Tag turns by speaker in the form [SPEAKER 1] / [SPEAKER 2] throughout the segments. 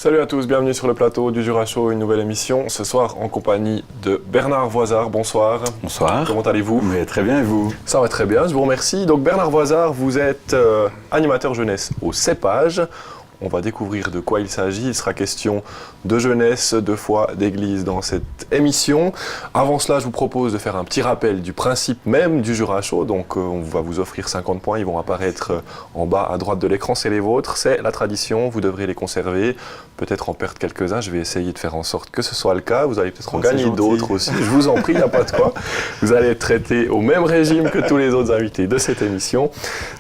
[SPEAKER 1] Salut à tous, bienvenue sur le plateau du Jura Show, une nouvelle émission. Ce soir en compagnie de Bernard Voisard. Bonsoir.
[SPEAKER 2] Bonsoir.
[SPEAKER 1] Comment allez-vous?
[SPEAKER 2] Mais très bien, et vous?
[SPEAKER 1] Ça va très bien, je vous remercie. Donc Bernard Voisard, vous êtes animateur jeunesse au Cépage. On va découvrir de quoi il s'agit. Il sera question de jeunesse, de foi, d'église dans cette émission. Avant cela, je vous propose de faire un petit rappel du principe même du Jura Show. Donc on va vous offrir 50 points, ils vont apparaître en bas à droite de l'écran, c'est les vôtres. C'est la tradition, vous devrez les conserver, peut-être en perdre quelques-uns. Je vais essayer de faire en sorte que ce soit le cas. Vous allez peut-être en gagner d'autres aussi. Je vous en prie, il n'y a pas de quoi. Vous allez être traité au même régime que tous les autres invités de cette émission.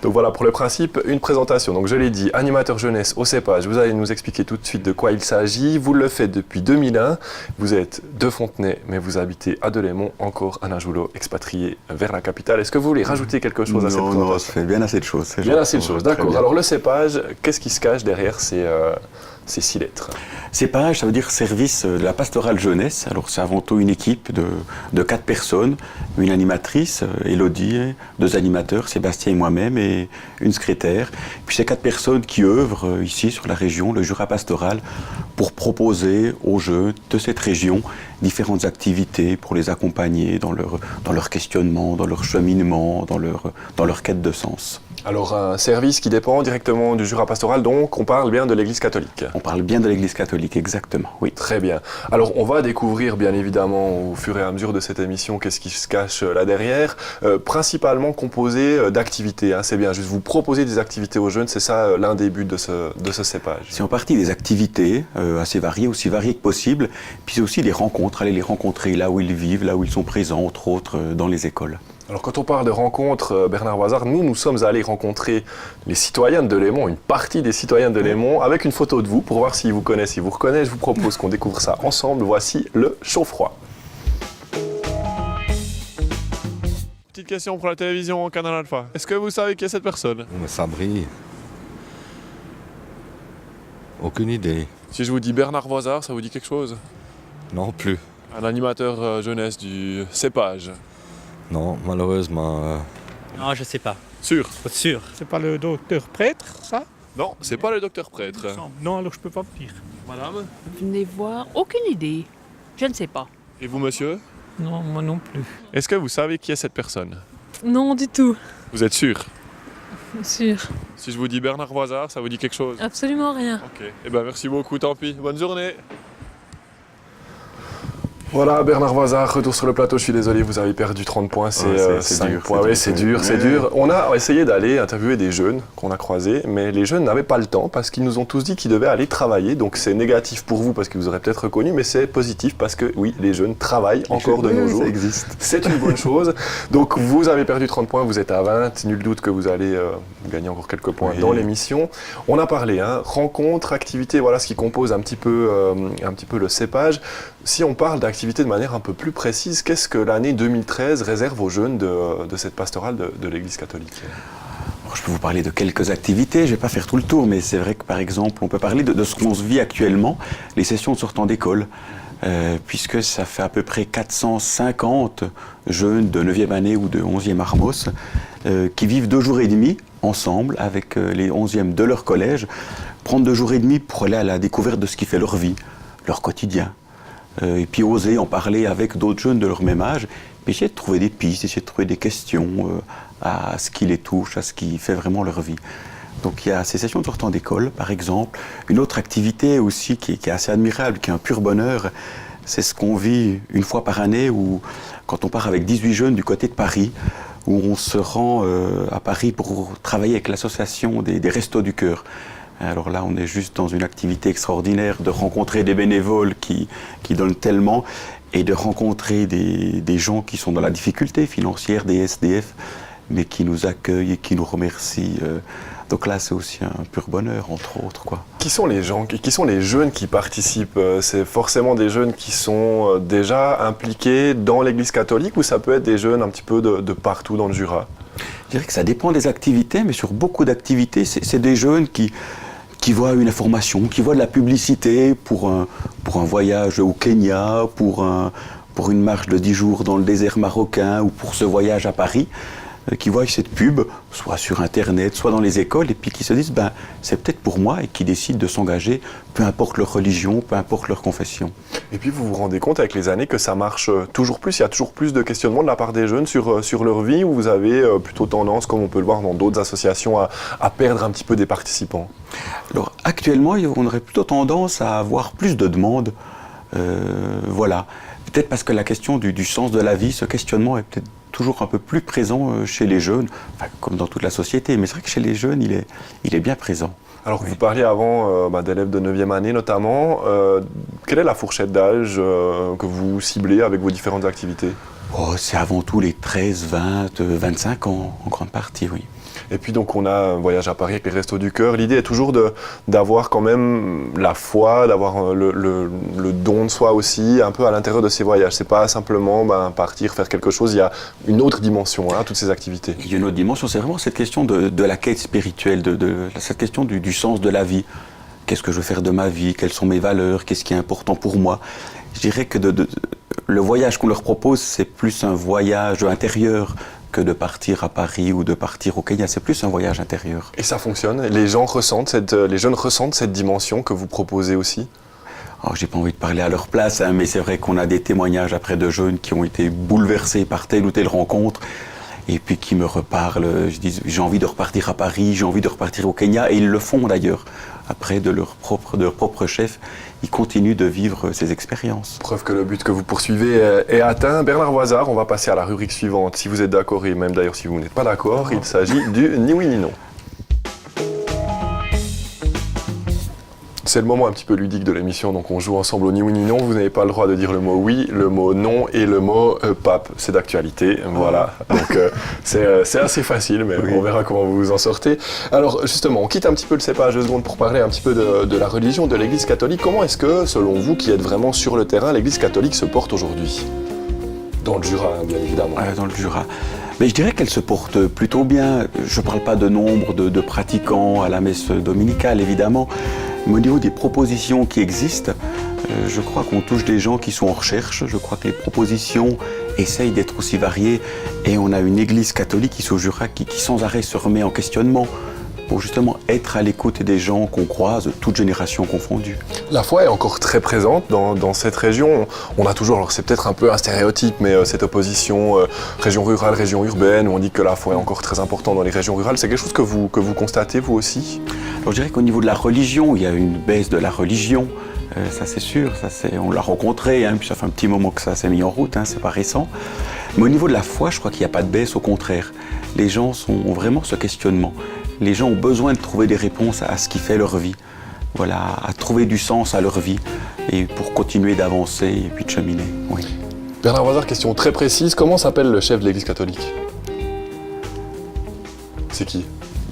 [SPEAKER 1] Donc voilà, pour le principe, une présentation. Donc je l'ai dit, animateur jeunesse au Cépage. Vous allez nous expliquer tout de suite de quoi il s'agit. Vous le faites depuis 2001. Vous êtes de Fontenay, mais vous habitez à Delémont, encore à Najoulo, expatrié vers la capitale. Est-ce que vous voulez rajouter quelque chose à cette présentation?
[SPEAKER 2] Non, ça fait bien assez de choses.
[SPEAKER 1] Bien assez de choses, d'accord. Alors le Cépage, qu'est-ce qui se cache derrière ces 6 lettres?
[SPEAKER 2] Cépage, ça veut dire service de la pastorale jeunesse. Alors c'est avant tout une équipe de 4 personnes, une animatrice, Elodie, 2 animateurs, Sébastien et moi-même, et une secrétaire. Puis c'est 4 personnes qui œuvrent ici sur la région, le Jura pastoral, pour proposer aux jeunes de cette région différentes activités pour les accompagner dans leur questionnement, dans leur cheminement, dans leur quête de sens.
[SPEAKER 1] Alors un service qui dépend directement du Jura pastoral, donc on parle bien de l'Église catholique.
[SPEAKER 2] On parle bien de l'Église catholique, exactement, oui.
[SPEAKER 1] Très bien. Alors on va découvrir bien évidemment au fur et à mesure de cette émission qu'est-ce qui se cache là derrière, principalement composé d'activités, hein. C'est bien juste vous proposer des activités aux jeunes, c'est ça l'un des buts de ce Cépage.
[SPEAKER 2] C'est en partie des activités assez variées, aussi variées que possible, puis c'est aussi des rencontres, aller les rencontrer là où ils vivent, là où ils sont présents, entre autres dans les écoles.
[SPEAKER 1] Alors quand on parle de rencontres, Bernard Voisard, nous sommes allés rencontrer les citoyens de Delémont, une partie des citoyens de Delémont, avec une photo de vous, pour voir s'ils vous connaissent, s'ils vous reconnaissent. Je vous propose qu'on découvre ça ensemble. Voici le chaud-froid. Petite question pour la télévision Canal Alpha. Est-ce que vous savez qui est cette personne?
[SPEAKER 3] Mais ça brille. Aucune idée.
[SPEAKER 1] Si je vous dis Bernard Voisard, ça vous dit quelque chose?
[SPEAKER 3] Non plus.
[SPEAKER 1] Un animateur jeunesse du Cépage.
[SPEAKER 3] Non, malheureusement.
[SPEAKER 4] Non, je sais pas.
[SPEAKER 1] Sûr?
[SPEAKER 4] Sûr.
[SPEAKER 5] C'est pas le docteur prêtre, ça?
[SPEAKER 1] Non, c'est pas le docteur prêtre.
[SPEAKER 5] Non, alors je peux pas vous dire.
[SPEAKER 1] Madame?
[SPEAKER 6] Venez voir, aucune idée. Je ne sais pas.
[SPEAKER 1] Et vous, monsieur?
[SPEAKER 5] Non, moi non plus.
[SPEAKER 1] Est-ce que vous savez qui est cette personne?
[SPEAKER 7] Non, du tout.
[SPEAKER 1] Vous êtes sûr?
[SPEAKER 7] Sûr.
[SPEAKER 1] Si je vous dis Bernard Voisard, ça vous dit quelque chose?
[SPEAKER 7] Absolument rien.
[SPEAKER 1] Ok. Eh ben merci beaucoup, tant pis. Bonne journée. Voilà, Bernard Voisard, retour sur le plateau. Je suis désolé, vous avez perdu 30 points. C'est 5
[SPEAKER 2] dur,
[SPEAKER 1] points. Oui, c'est dur, c'est dur. On a essayé d'aller interviewer des jeunes qu'on a croisés, mais les jeunes n'avaient pas le temps parce qu'ils nous ont tous dit qu'ils devaient aller travailler. Donc c'est négatif pour vous parce que vous aurez peut-être reconnu, mais c'est positif parce que oui, les jeunes travaillent encore de nos jours.
[SPEAKER 2] Ça existe.
[SPEAKER 1] C'est une bonne chose. Donc vous avez perdu 30 points, vous êtes à 20. Nul doute que vous allez gagner encore quelques points dans l'émission. On a parlé, rencontres, activités, voilà ce qui compose un petit peu le Cépage. Si on parle d'activités de manière un peu plus précise, qu'est-ce que l'année 2013 réserve aux jeunes de cette pastorale de l'Église catholique?
[SPEAKER 2] Alors, je peux vous parler de quelques activités, je ne vais pas faire tout le tour, mais c'est vrai que par exemple, on peut parler de ce qu'on se vit actuellement, les sessions de sortant d'école, puisque ça fait à peu près 450 jeunes de 9e année ou de 11e Armos qui vivent 2 jours et demi ensemble avec les 11e de leur collège, prendre 2 jours et demi pour aller à la découverte de ce qui fait leur vie, leur quotidien. Et puis oser en parler avec d'autres jeunes de leur même âge, puis essayer de trouver des pistes, essayer de trouver des questions à ce qui les touche, à ce qui fait vraiment leur vie. Donc il y a ces sessions de sortant d'école, par exemple. Une autre activité aussi qui est assez admirable, qui est un pur bonheur, c'est ce qu'on vit une fois par année, où, quand on part avec 18 jeunes du côté de Paris, où on se rend à Paris pour travailler avec l'association des Restos du Cœur. Alors là, on est juste dans une activité extraordinaire de rencontrer des bénévoles qui donnent tellement et de rencontrer des gens qui sont dans la difficulté financière, des SDF, mais qui nous accueillent et qui nous remercient. Donc là, c'est aussi un pur bonheur, entre autres, quoi.
[SPEAKER 1] Qui sont les jeunes qui participent? C'est forcément des jeunes qui sont déjà impliqués dans l'Église catholique ou ça peut être des jeunes un petit peu de partout dans le Jura?
[SPEAKER 2] Je dirais que ça dépend des activités, mais sur beaucoup d'activités, c'est des jeunes qui voient une information, qui voient de la publicité pour un voyage au Kenya, pour une marche de 10 jours dans le désert marocain ou pour ce voyage à Paris. qui voient cette pub, soit sur Internet, soit dans les écoles, et puis qui se disent c'est peut-être pour moi, et qui décident de s'engager, peu importe leur religion, peu importe leur confession.
[SPEAKER 1] Et puis vous vous rendez compte avec les années que ça marche toujours plus, il y a toujours plus de questionnements de la part des jeunes sur leur vie, ou vous avez plutôt tendance, comme on peut le voir dans d'autres associations, à perdre un petit peu des participants?
[SPEAKER 2] Alors actuellement, on aurait plutôt tendance à avoir plus de demandes. Voilà. Peut-être parce que la question du sens de la vie, ce questionnement est peut-être toujours un peu plus présent chez les jeunes, enfin, comme dans toute la société, mais c'est vrai que chez les jeunes, il est bien présent.
[SPEAKER 1] Alors vous parliez avant d'élèves de 9e année notamment, quelle est la fourchette d'âge que vous ciblez avec vos différentes activités?
[SPEAKER 2] C'est avant tout les 13, 20, 25 ans, en grande partie, oui.
[SPEAKER 1] Et puis donc on a un voyage à Paris avec les Restos du Cœur. L'idée est toujours d'avoir quand même la foi, d'avoir le don de soi aussi un peu à l'intérieur de ces voyages. C'est pas simplement partir faire quelque chose, il y a une autre dimension à toutes ces activités.
[SPEAKER 2] Il y a une autre dimension, c'est vraiment cette question de la quête spirituelle, cette question du sens de la vie. Qu'est-ce que je veux faire de ma vie? Quelles sont mes valeurs? Qu'est-ce qui est important pour moi? Je dirais que le voyage qu'on leur propose, c'est plus un voyage intérieur que de partir à Paris ou de partir au Kenya. C'est plus un voyage intérieur.
[SPEAKER 1] Et ça fonctionne? Les jeunes ressentent cette dimension que vous proposez aussi?
[SPEAKER 2] Alors, j'ai pas envie de parler à leur place, mais c'est vrai qu'on a des témoignages après de jeunes qui ont été bouleversés par telle ou telle rencontre et puis qui me reparlent, je dis j'ai envie de repartir à Paris, j'ai envie de repartir au Kenya, et ils le font d'ailleurs. Après, de leur propre chef, ils continuent de vivre ces expériences.
[SPEAKER 1] Preuve que le but que vous poursuivez est atteint. Bernard Voisard, on va passer à la rubrique suivante. Si vous êtes d'accord, et même d'ailleurs si vous n'êtes pas d'accord, il s'agit du ni oui ni non. C'est le moment un petit peu ludique de l'émission, donc on joue ensemble au ni oui ni non. Vous n'avez pas le droit de dire le mot oui, le mot non et le mot pape. C'est d'actualité, voilà. Donc c'est assez facile, mais on verra comment vous vous en sortez. Alors justement, on quitte un petit peu le cépage 2 secondes pour parler un petit peu de la religion, de l'Église catholique. Comment est-ce que, selon vous, qui êtes vraiment sur le terrain, l'Église catholique se porte aujourd'hui? Dans le Jura, bien évidemment.
[SPEAKER 2] Dans le Jura. Mais je dirais qu'elle se porte plutôt bien. Je ne parle pas de nombre de pratiquants à la messe dominicale, évidemment. Mais au niveau des propositions qui existent, je crois qu'on touche des gens qui sont en recherche. Je crois que les propositions essayent d'être aussi variées. Et on a une église catholique ici au Jura qui sans arrêt se remet en questionnement pour justement être à l'écoute des gens qu'on croise, toutes générations confondues.
[SPEAKER 1] La foi est encore très présente dans cette région. On a toujours, alors c'est peut-être un peu un stéréotype, mais cette opposition région rurale, région urbaine, où on dit que la foi est encore très importante dans les régions rurales. C'est quelque chose que vous constatez, vous aussi?
[SPEAKER 2] Alors je dirais qu'au niveau de la religion, il y a une baisse de la religion. Ça c'est sûr, on l'a rencontré, puis ça fait un petit moment que ça s'est mis en route, c'est pas récent. Mais au niveau de la foi, je crois qu'il n'y a pas de baisse, au contraire. Les gens ont vraiment ce questionnement. Les gens ont besoin de trouver des réponses à ce qui fait leur vie. Voilà, à trouver du sens à leur vie et pour continuer d'avancer et puis de cheminer. Oui.
[SPEAKER 1] Bernard Voisard, question très précise, comment s'appelle le chef de l'Église catholique? C'est qui?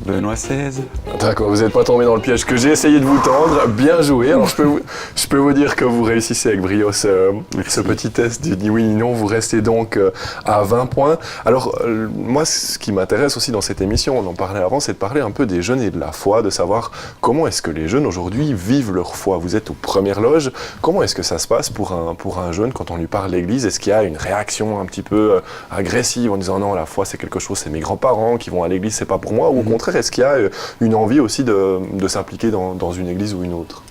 [SPEAKER 2] Benoît XVI.
[SPEAKER 1] D'accord, vous n'êtes pas tombé dans le piège que j'ai essayé de vous tendre. Bien joué. Alors je peux vous dire que vous réussissez avec brio ce petit test du ni oui ni non. Vous restez donc à 20 points. Alors moi, ce qui m'intéresse aussi dans cette émission, on en parlait avant, c'est de parler un peu des jeunes et de la foi, de savoir comment est-ce que les jeunes aujourd'hui vivent leur foi. Vous êtes aux premières loges. Comment est-ce que ça se passe pour un jeune quand on lui parle de l'Église? Est-ce qu'il y a une réaction un petit peu agressive en disant non, la foi c'est quelque chose, c'est mes grands-parents qui vont à l'Église, c'est pas pour moi, ou au contraire, est-ce qu'il y a une envie aussi de s'impliquer dans une église ou une autre?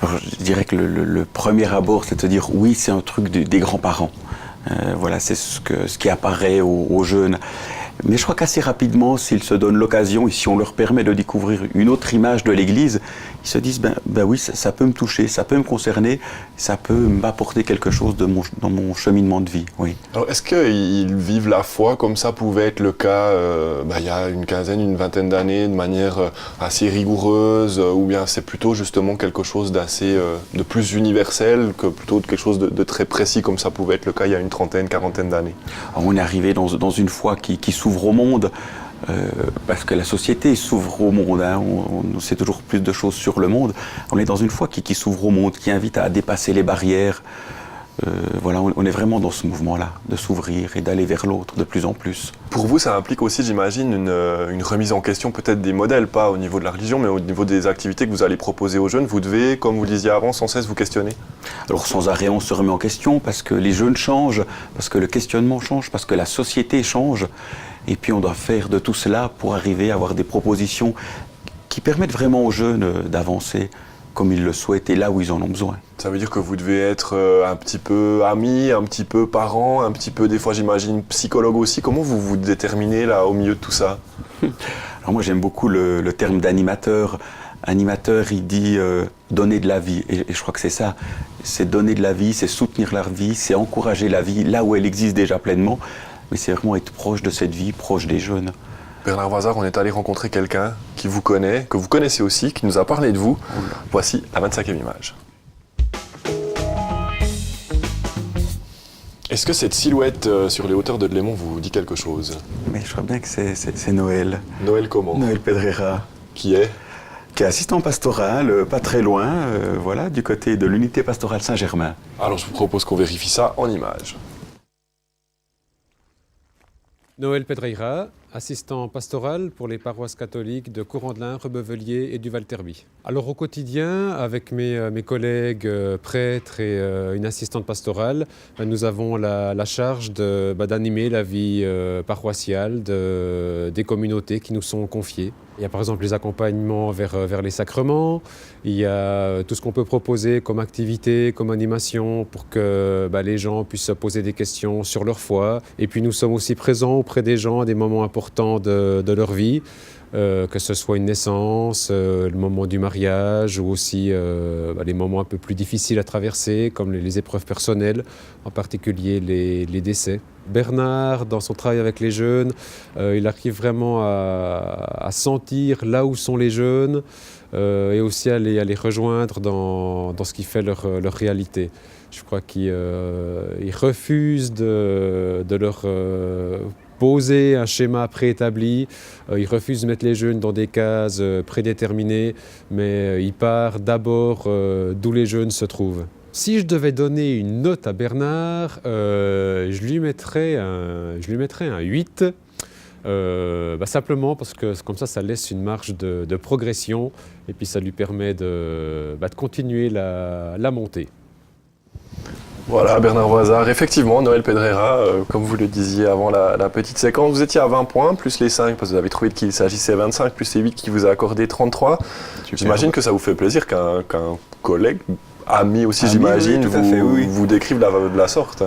[SPEAKER 2] Alors, je dirais que le premier abord, c'est de se dire oui, c'est un truc des grands-parents. Voilà, c'est ce qui apparaît aux jeunes. Mais je crois qu'assez rapidement, s'ils se donnent l'occasion et si on leur permet de découvrir une autre image de l'Église, ils se disent ben oui, ça peut me toucher, ça peut me concerner, ça peut m'apporter quelque chose dans mon cheminement de vie. Oui.
[SPEAKER 1] Alors est-ce qu'ils vivent la foi comme ça pouvait être le cas il y a une vingtaine d'années de manière assez rigoureuse, ou bien c'est plutôt justement quelque chose de plus universel que plutôt quelque chose de très précis comme ça pouvait être le cas il y a une trentaine, quarantaine d'années?
[SPEAKER 2] Alors, on est arrivé dans une foi qui s'ouvre au monde, parce que la société s'ouvre au monde, on sait toujours plus de choses sur le monde. On est dans une foi qui s'ouvre au monde, qui invite à dépasser les barrières. Voilà, on est vraiment dans ce mouvement-là, de s'ouvrir et d'aller vers l'autre de plus en plus.
[SPEAKER 1] Pour vous, ça implique aussi, j'imagine, une remise en question peut-être des modèles, pas au niveau de la religion, mais au niveau des activités que vous allez proposer aux jeunes. Vous devez, comme vous le disiez avant, sans cesse vous questionner?
[SPEAKER 2] Alors sans arrêt, on se remet en question parce que les jeunes changent, parce que le questionnement change, parce que la société change. Et puis on doit faire de tout cela pour arriver à avoir des propositions qui permettent vraiment aux jeunes d'avancer comme ils le souhaitent et là où ils en ont besoin.
[SPEAKER 1] Ça veut dire que vous devez être un petit peu ami, un petit peu parent, un petit peu, des fois j'imagine, psychologue aussi. Comment vous vous déterminez là au milieu de tout ça?
[SPEAKER 2] Alors moi j'aime beaucoup le terme d'animateur. Animateur, il dit donner de la vie. Et je crois que c'est ça. C'est donner de la vie, c'est soutenir la vie, c'est encourager la vie là où elle existe déjà pleinement. Mais c'est vraiment être proche de cette vie, proche des jeunes.
[SPEAKER 1] Bernard Voisard, on est allé rencontrer quelqu'un qui vous connaît, que vous connaissez aussi, qui nous a parlé de vous. Voici la 25e image. Est-ce que cette silhouette sur les hauteurs de Delémont vous dit quelque chose?
[SPEAKER 2] Mais je crois bien que c'est Noël.
[SPEAKER 1] Noël comment?
[SPEAKER 2] Noël Pedreira.
[SPEAKER 1] Qui est?
[SPEAKER 2] Qui est assistant pastoral, pas très loin, voilà, du côté de l'unité pastorale Saint-Germain.
[SPEAKER 1] Alors je vous propose qu'on vérifie ça en images.
[SPEAKER 4] Noël Pedreira, assistant pastoral pour les paroisses catholiques de Courandlin, Rebevelier et du Val-Terby. Alors au quotidien, avec mes collègues prêtres et une assistante pastorale, nous avons la charge d'animer la vie paroissiale des communautés qui nous sont confiées. Il y a par exemple les accompagnements vers les sacrements, il y a tout ce qu'on peut proposer comme activité, comme animation pour que les gens puissent se poser des questions sur leur foi. Et puis nous sommes aussi présents auprès des gens à des moments importants de leur vie, que ce soit une naissance, le moment du mariage ou aussi les moments un peu plus difficiles à traverser comme les épreuves personnelles, en particulier les décès. Bernard, dans son travail avec les jeunes, il arrive vraiment à sentir là où sont les jeunes et aussi à les rejoindre dans ce qui fait leur réalité. Je crois qu'il refuse de leur poser un schéma préétabli, il refuse de mettre les jeunes dans des cases prédéterminées, mais il part d'abord d'où les jeunes se trouvent. Si je devais donner une note à Bernard, je lui mettrais un 8, simplement parce que comme ça laisse une marge de progression et puis ça lui permet de continuer la montée.
[SPEAKER 1] Voilà, Bernard Voisard. Effectivement, Noël Pedreira, comme vous le disiez avant la petite séquence, vous étiez à 20 points, plus les 5, parce que vous avez trouvé qu'il s'agissait de 25, plus les 8 qui vous a accordé 33.
[SPEAKER 2] Super.
[SPEAKER 1] J'imagine que ça vous fait plaisir qu'un collègue, ami aussi,
[SPEAKER 2] Ami,
[SPEAKER 1] j'imagine,
[SPEAKER 2] oui, tout à fait, oui.
[SPEAKER 1] vous décrive de la sorte.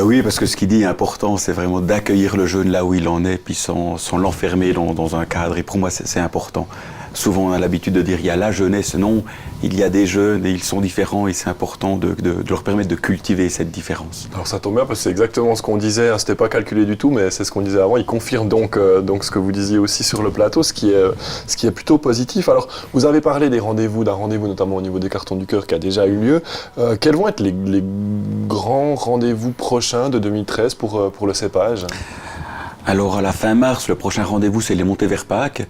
[SPEAKER 2] Oui, parce que ce qui dit est important, c'est vraiment d'accueillir le jeune là où il en est, puis sans l'enfermer dans un cadre. Et pour moi, c'est important. Souvent, on a l'habitude de dire il y a la jeunesse. Non, il y a des jeunes et ils sont différents et c'est important de leur permettre de cultiver cette différence.
[SPEAKER 1] Alors ça tombe bien parce que c'est exactement ce qu'on disait, hein, c'était pas calculé du tout, mais c'est ce qu'on disait avant. Il confirme donc ce que vous disiez aussi sur le plateau, ce qui est plutôt positif. Alors, vous avez parlé d'un rendez-vous notamment au niveau des Cartons du Cœur qui a déjà eu lieu. Quels vont être les grands rendez-vous prochains de 2013 pour le cépage?
[SPEAKER 2] Alors, à la fin mars, le prochain rendez-vous, c'est les montées vers Pâques.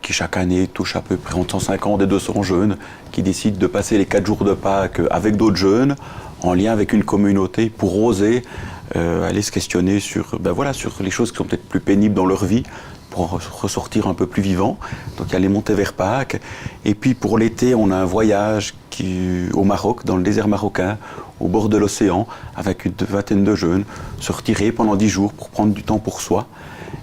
[SPEAKER 2] Qui chaque année touche à peu près entre 150 et 200 jeunes qui décident de passer les 4 jours de Pâques avec d'autres jeunes en lien avec une communauté pour oser aller se questionner sur les choses qui sont peut-être plus pénibles dans leur vie pour ressortir un peu plus vivant. Donc il y a les montées vers Pâques et puis pour l'été on a un voyage au Maroc, dans le désert marocain, au bord de l'océan, avec une vingtaine de jeunes, se retirer pendant 10 jours pour prendre du temps pour soi.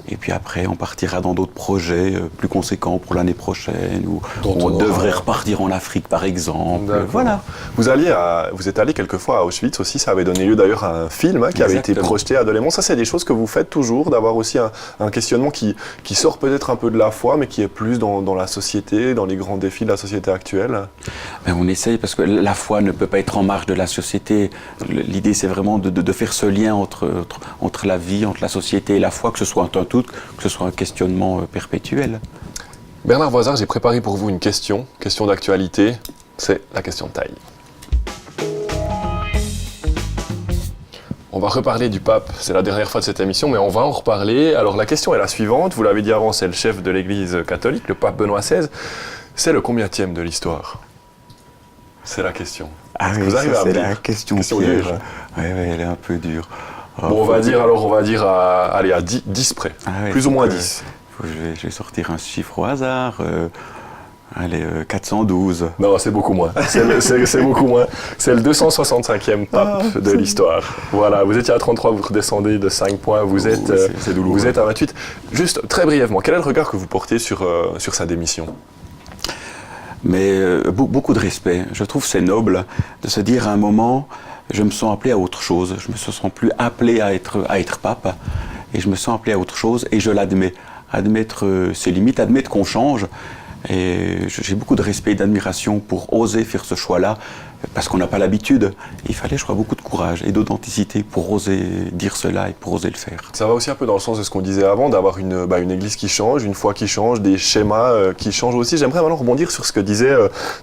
[SPEAKER 2] Et puis après, on partira dans d'autres projets plus conséquents pour l'année prochaine, ou on devrait repartir en Afrique, par exemple. Voilà.
[SPEAKER 1] Vous êtes allé quelques fois à Auschwitz aussi, ça avait donné lieu d'ailleurs à un film qui avait été projeté à Delémont. Ça, c'est des choses que vous faites toujours, d'avoir aussi un questionnement qui sort peut-être un peu de la foi, mais qui est plus dans la société, dans les grands défis de la société actuelle.
[SPEAKER 2] Ben, on essaye, parce que la foi ne peut pas être en marge de la société. L'idée, c'est vraiment de faire ce lien entre la vie, entre la société et la foi, que ce soit un tout, que ce soit un questionnement perpétuel.
[SPEAKER 1] Bernard Voisard, j'ai préparé pour vous une question d'actualité, c'est la question de taille. On va reparler du pape, c'est la dernière fois de cette émission, mais on va en reparler. Alors la question est la suivante, vous l'avez dit avant, c'est le chef de l'Église catholique, le pape Benoît XVI. C'est le combienième de l'histoire? C'est la question.
[SPEAKER 2] Ah oui, c'est la question piège. Oui, elle est un peu dure.
[SPEAKER 1] Bon, on va dire à 10 près, plus ou moins 10.
[SPEAKER 2] Je vais sortir un chiffre au hasard. Allez, 412.
[SPEAKER 1] Non, c'est beaucoup moins. C'est beaucoup moins. C'est le 265e pape de l'histoire. Voilà, vous étiez à 33, vous redescendez de 5 points, vous êtes,
[SPEAKER 2] c'est douloureux.
[SPEAKER 1] vous êtes à 28. Juste, très brièvement, quel est le regard que vous portez sur sa démission ?
[SPEAKER 2] Mais beaucoup de respect. Je trouve c'est noble de se dire à un moment, je me sens appelé à autre chose. Je me sens plus appelé à être pape, et je me sens appelé à autre chose, et je l'admets. Admettre ses limites, admettre qu'on change. Et j'ai beaucoup de respect et d'admiration pour oser faire ce choix-là, parce qu'on n'a pas l'habitude. Il fallait, je crois, beaucoup de courage et d'authenticité pour oser dire cela et pour oser le faire.
[SPEAKER 1] Ça va aussi un peu dans le sens de ce qu'on disait avant, d'avoir une église qui change, une foi qui change, des schémas qui changent aussi. J'aimerais maintenant rebondir sur ce que disait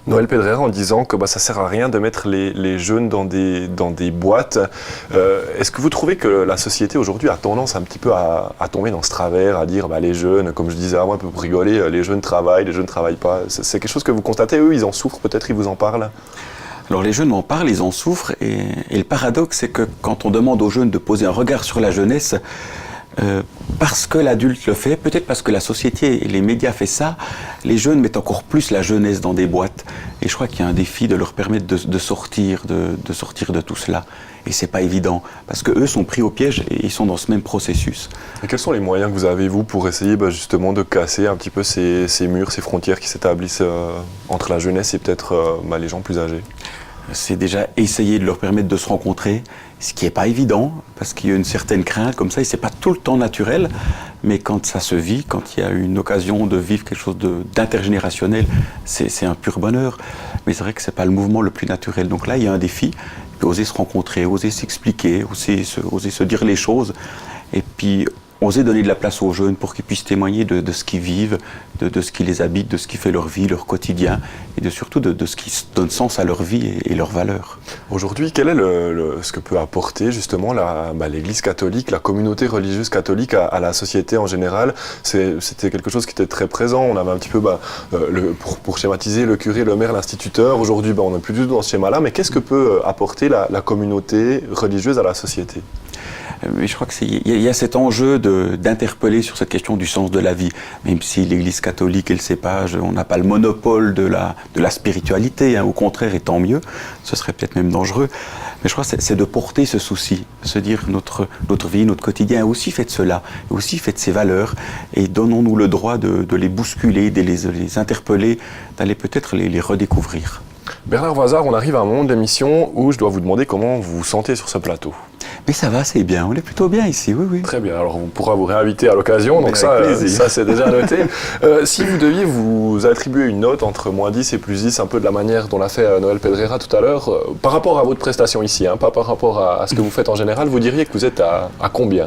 [SPEAKER 1] Noël Pedreira en disant que ça sert à rien de mettre les jeunes dans des boîtes. Est-ce que vous trouvez que la société aujourd'hui a tendance un petit peu à tomber dans ce travers, à dire les jeunes, comme je disais avant un peu pour rigoler, les jeunes travaillent pas. C'est quelque chose que vous constatez, eux ils en souffrent, peut-être ils vous en parlent?
[SPEAKER 2] Alors les jeunes m'en parlent, ils en souffrent, et le paradoxe c'est que quand on demande aux jeunes de poser un regard sur la jeunesse, parce que l'adulte le fait, peut-être parce que la société et les médias font ça, les jeunes mettent encore plus la jeunesse dans des boîtes. Et je crois qu'il y a un défi de leur permettre de sortir de tout cela. Et c'est pas évident, parce qu'eux sont pris au piège et ils sont dans ce même processus.
[SPEAKER 1] Et quels sont les moyens que vous avez, vous, pour essayer justement de casser un petit peu ces murs, ces frontières qui s'établissent entre la jeunesse et peut-être les gens plus âgés?
[SPEAKER 2] C'est déjà essayer de leur permettre de se rencontrer, ce qui n'est pas évident, parce qu'il y a une certaine crainte comme ça, et c'est pas tout le temps naturel, mais quand ça se vit, quand il y a une occasion de vivre quelque chose d'intergénérationnel, c'est un pur bonheur. Mais c'est vrai que c'est pas le mouvement le plus naturel. Donc là, il y a un défi, oser se rencontrer, oser s'expliquer, oser se dire les choses, et puis oser donner de la place aux jeunes pour qu'ils puissent témoigner de ce qu'ils vivent, de ce qui les habite, de ce qui fait leur vie, leur quotidien, et surtout de ce qui donne sens à leur vie et leurs valeurs.
[SPEAKER 1] Aujourd'hui, quel est ce que peut apporter justement l'Église catholique, la communauté religieuse catholique à la société en général? C'était quelque chose qui était très présent. On avait un petit peu, pour schématiser, le curé, le maire, l'instituteur. Aujourd'hui, on n'est plus du tout dans ce schéma-là. Mais qu'est-ce que peut apporter la communauté religieuse à la société?
[SPEAKER 2] Mais je crois qu'il y a cet enjeu d'interpeller sur cette question du sens de la vie. Même si l'Église catholique et le cépage, on n'a pas le monopole de la spiritualité, au contraire, et tant mieux, ce serait peut-être même dangereux. Mais je crois que c'est de porter ce souci, se dire notre vie, notre quotidien est aussi fait de cela, est aussi fait de ces valeurs, et donnons-nous le droit de les bousculer, de les interpeller, d'aller peut-être les redécouvrir.
[SPEAKER 1] Bernard Voisard, on arrive à un moment de l'émission où je dois vous demander comment vous vous sentez sur ce plateau.
[SPEAKER 2] Mais ça va, c'est bien, on est plutôt bien ici, oui.
[SPEAKER 1] Très bien, alors on pourra vous réinviter à l'occasion, donc ça c'est déjà noté. Si vous deviez vous attribuer une note entre -10 et +10, un peu de la manière dont l'a fait Noël Pedreira tout à l'heure, par rapport à votre prestation ici, pas par rapport à ce que vous faites en général, vous diriez que vous êtes à combien?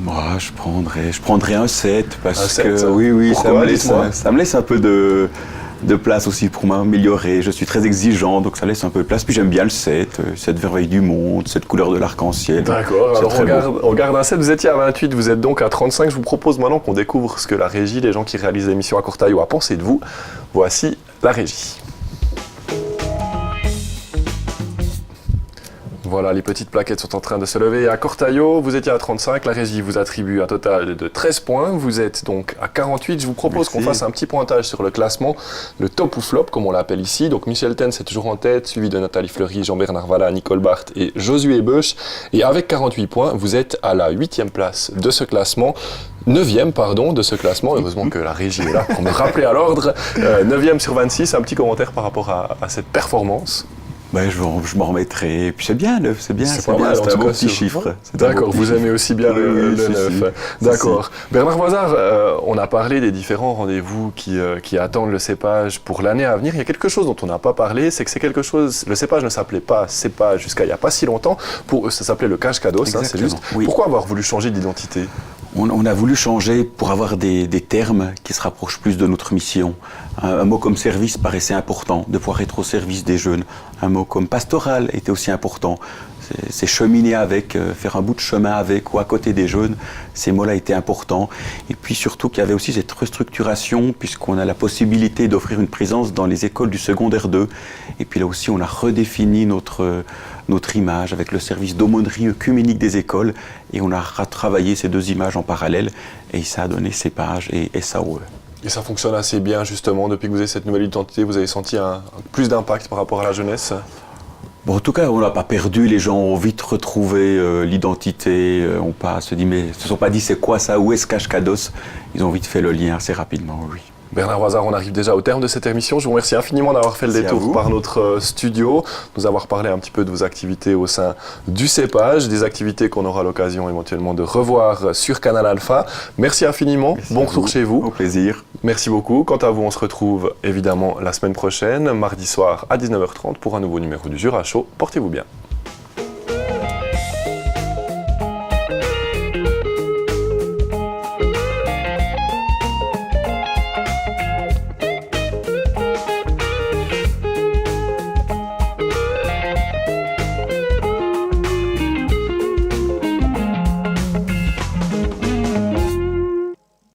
[SPEAKER 2] Moi, je prendrais un 7, parce que
[SPEAKER 1] ça.
[SPEAKER 2] Oui,
[SPEAKER 1] Pourquoi,
[SPEAKER 2] ça me laisse un peu de place aussi pour m'améliorer. Je suis très exigeant, donc ça laisse un peu de place. Puis j'aime bien le 7, cette merveille du monde, cette couleur de l'arc-en-ciel.
[SPEAKER 1] D'accord, alors on garde un 7, vous étiez à 28, vous êtes donc à 35. Je vous propose maintenant qu'on découvre ce que la régie, les gens qui réalisent l'émission à Cortaillot, a pensé de vous. Voici la régie. Voilà, les petites plaquettes sont en train de se lever. À Cortaillot, vous étiez à 35, la régie vous attribue un total de 13 points. Vous êtes donc à 48. Je vous propose qu'on fasse un petit pointage sur le classement, le top ou flop, comme on l'appelle ici. Donc Michel Ten, c'est toujours en tête, suivi de Nathalie Fleury, Jean-Bernard Valla, Nicole Barthes et Josué Beuch. Et avec 48 points, vous êtes à la 8e place de ce classement. 9e, de ce classement. Heureusement que la régie est là pour me rappeler à l'ordre. 9e sur 26. Un petit commentaire par rapport à cette performance.
[SPEAKER 2] Je m'en remettrai. Et puis c'est bien, 9, c'est un beau petit chiffre.
[SPEAKER 1] D'accord, vous aimez aussi bien le 9. D'accord. Bernard Voisard, on a parlé des différents rendez-vous qui attendent le cépage pour l'année à venir. Il y a quelque chose dont on n'a pas parlé, c'est que c'est quelque chose. Le cépage ne s'appelait pas cépage jusqu'à il n'y a pas si longtemps. Ça s'appelait le Cache-Cados, c'est juste.
[SPEAKER 2] Oui.
[SPEAKER 1] Pourquoi avoir voulu changer d'identité?
[SPEAKER 2] On a voulu changer pour avoir des termes qui se rapprochent plus de notre mission. Un mot comme service paraissait important, de pouvoir être au service des jeunes. Un mot comme pastoral était aussi important. C'est cheminer avec, faire un bout de chemin avec ou à côté des jeunes. Ces mots-là étaient importants. Et puis surtout qu'il y avait aussi cette restructuration, puisqu'on a la possibilité d'offrir une présence dans les écoles du secondaire 2. Et puis là aussi, on a redéfini notre image avec le service d'aumônerie œcuménique des écoles. Et on a retravaillé ces deux images en parallèle. Et ça a donné Cépage et SAOE.
[SPEAKER 1] Et ça fonctionne assez bien justement, depuis que vous avez cette nouvelle identité, vous avez senti plus d'impact par rapport à la jeunesse?
[SPEAKER 2] Bon, en tout cas, on n'a pas perdu, les gens ont vite retrouvé l'identité, se dit, mais se sont pas dit c'est quoi ça, où est-ce cache Cados? Ils ont vite fait le lien assez rapidement, oui.
[SPEAKER 1] Bernard Voisard, on arrive déjà au terme de cette émission. Je vous remercie infiniment d'avoir fait le détour par notre studio, nous avoir parlé un petit peu de vos activités au sein du CEPAGE, des activités qu'on aura l'occasion éventuellement de revoir sur Canal Alpha. Merci infiniment,
[SPEAKER 2] Merci
[SPEAKER 1] bon retour chez vous.
[SPEAKER 2] Au plaisir.
[SPEAKER 1] Merci beaucoup. Quant à vous, on se retrouve évidemment la semaine prochaine, mardi soir à 19h30 pour un nouveau numéro du Jura Show. Portez-vous bien.